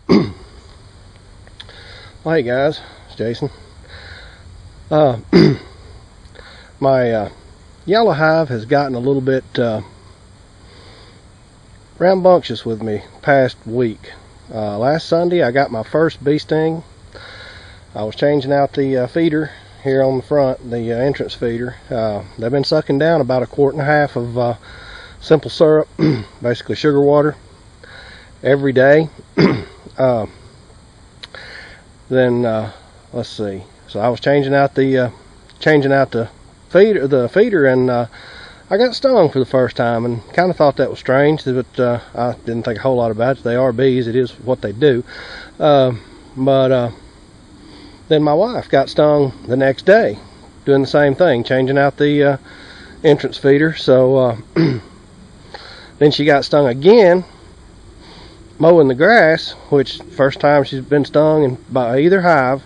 Well, hey guys, it's Jason. My yellow hive has gotten a little bit rambunctious with me past week. Last Sunday I got my first bee sting. I was changing out the feeder here on the front, the entrance feeder. They've been sucking down about 1.5 quarts of simple syrup, basically sugar water, every day. Let's see. So I was changing out the feeder, and I got stung for the first time, and kind of thought that was strange, but I didn't think a whole lot about it. They are bees; it is what they do. Then my wife got stung the next day, doing the same thing, changing out the entrance feeder. So then she got stung again mowing the grass, which first time she's been stung by either hive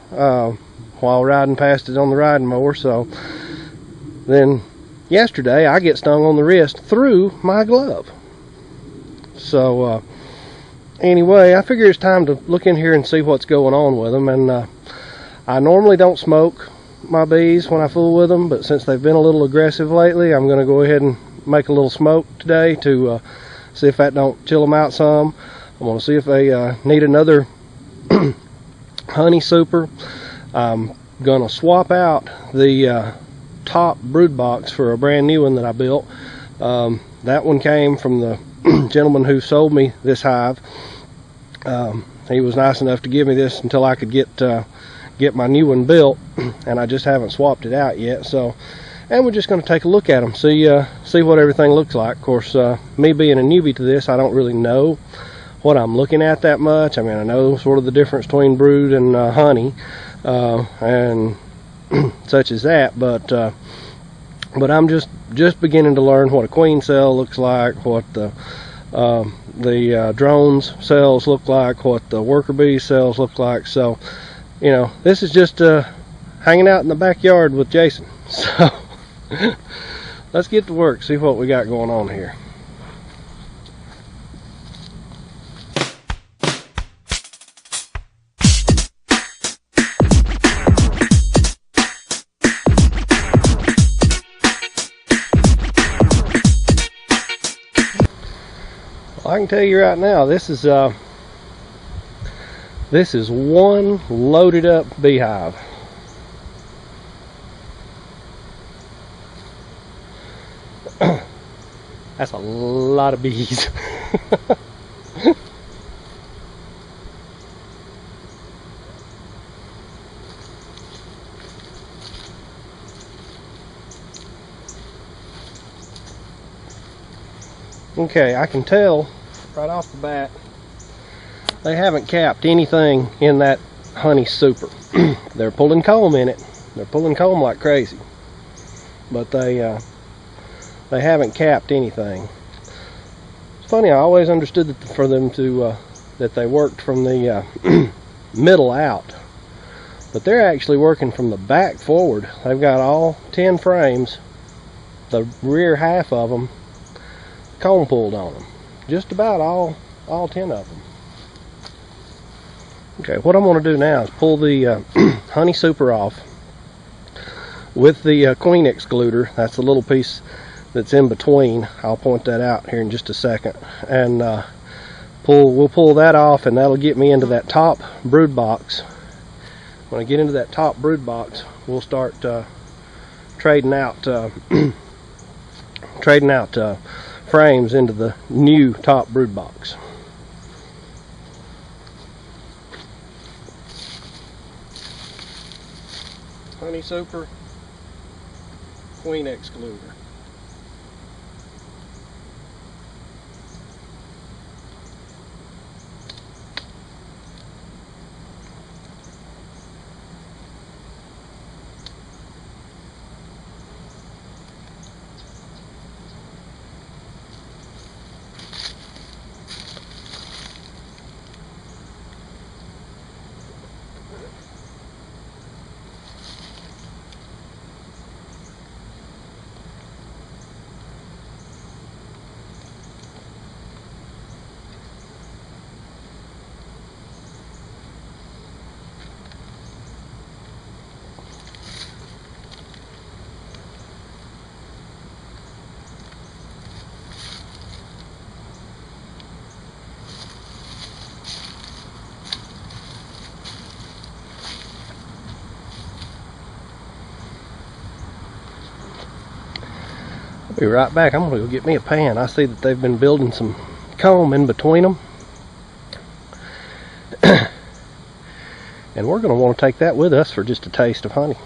while riding past it on the riding mower. So then yesterday I get stung on the wrist through my glove. So anyway, I figure it's time to look in here and see what's going on with them. And I normally don't smoke my bees when I fool with them, but since they've been a little aggressive lately, I'm going to go ahead and make a little smoke today to see if that don't chill them out some. I want to see if they need another honey super. I'm going to swap out the top brood box for a brand new one that I built. That one came from the gentleman who sold me this hive. He was nice enough to give me this until I could get my new one built, and I just haven't swapped it out yet. So, and we're just going to take a look at them, see what everything looks like. Of course, me being a newbie to this, I don't really know what I'm looking at that much. I mean, I know sort of the difference between brood and honey, and such as that, but I'm just beginning to learn what a queen cell looks like, what the drones cells look like, what the worker bee cells look like. So, you know, this is just hanging out in the backyard with Jason. So let's get to work, see what we got going on here. I can tell you right now, this is one loaded up beehive. That's a lot of bees. Okay, I can tell right off the bat they haven't capped anything in that honey super. They're pulling comb in it. They're pulling comb like crazy, but they haven't capped anything. It's funny, I always understood that for them to that they worked from the middle out, but they're actually working from the back forward. They've got all 10 frames, the rear half of them comb pulled on them, just about all 10 of them. Okay, what I'm going to do now is pull the honey super off with the queen excluder. That's the little piece that's in between. I'll point that out here in just a second, and we'll pull that off, and that'll get me into that top brood box. When I get into that top brood box, we'll start trading out frames into the new top brood box. Honey super, queen excluder. Be right back. I'm gonna go get me a pan. I see that they've been building some comb in between them. And we're gonna want to take that with us for just a taste of honey.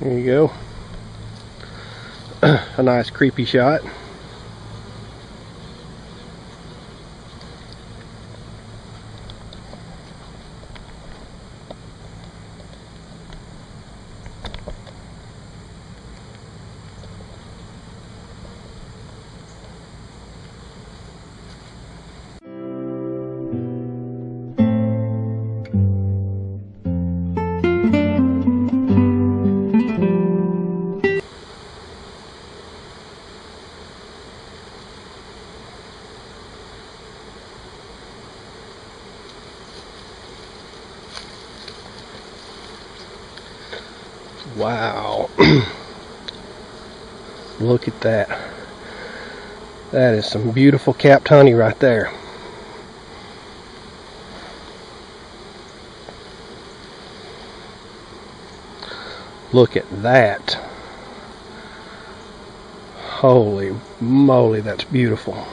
There you go. A nice creepy shot. Wow. Look at that. That is some beautiful capped honey right there. Look at that. Holy moly, that's beautiful.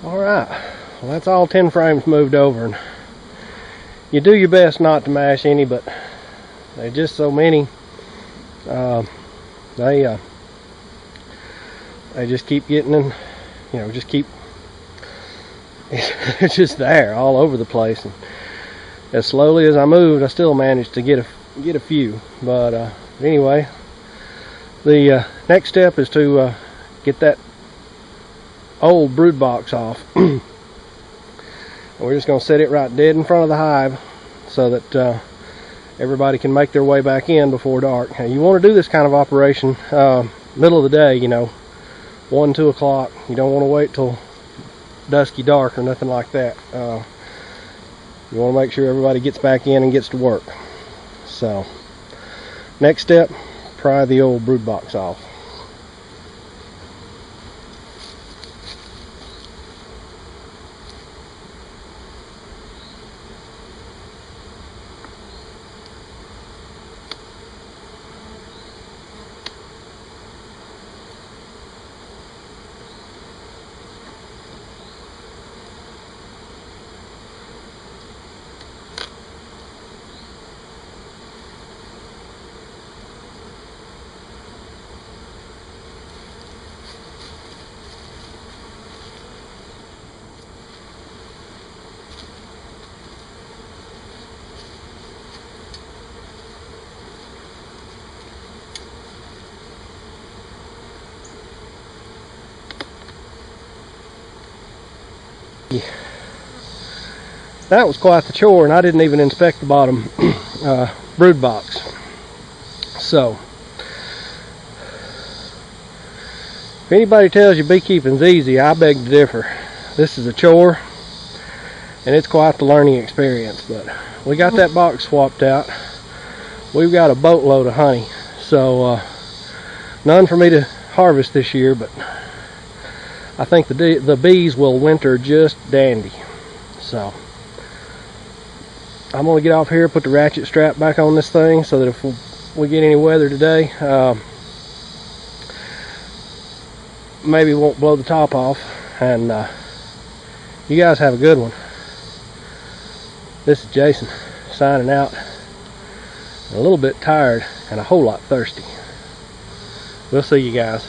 Alright, well that's all 10 frames moved over, and you do your best not to mash any, but there's just so many. They just keep getting in, you know, just keep, it's just there all over the place, and as slowly as I moved I still managed to get a few, but anyway, the next step is to get that old brood box off. We're just going to set it right dead in front of the hive so that everybody can make their way back in before dark. Now, you want to do this kind of operation middle of the day, you know, 1, 2 o'clock. You don't want to wait till dusky dark or nothing like that. You want to make sure everybody gets back in and gets to work. So, next step, pry the old brood box off. That was quite the chore, and I didn't even inspect the bottom brood box. So, if anybody tells you beekeeping's easy, I beg to differ. This is a chore, and it's quite the learning experience. But we got that box swapped out. We've got a boatload of honey, so none for me to harvest this year, but I think the bees will winter just dandy. So I'm going to get off here, put the ratchet strap back on this thing so that if we get any weather today, maybe won't blow the top off. And you guys have a good one. This is Jason signing out. A little bit tired and a whole lot thirsty. We'll see you guys.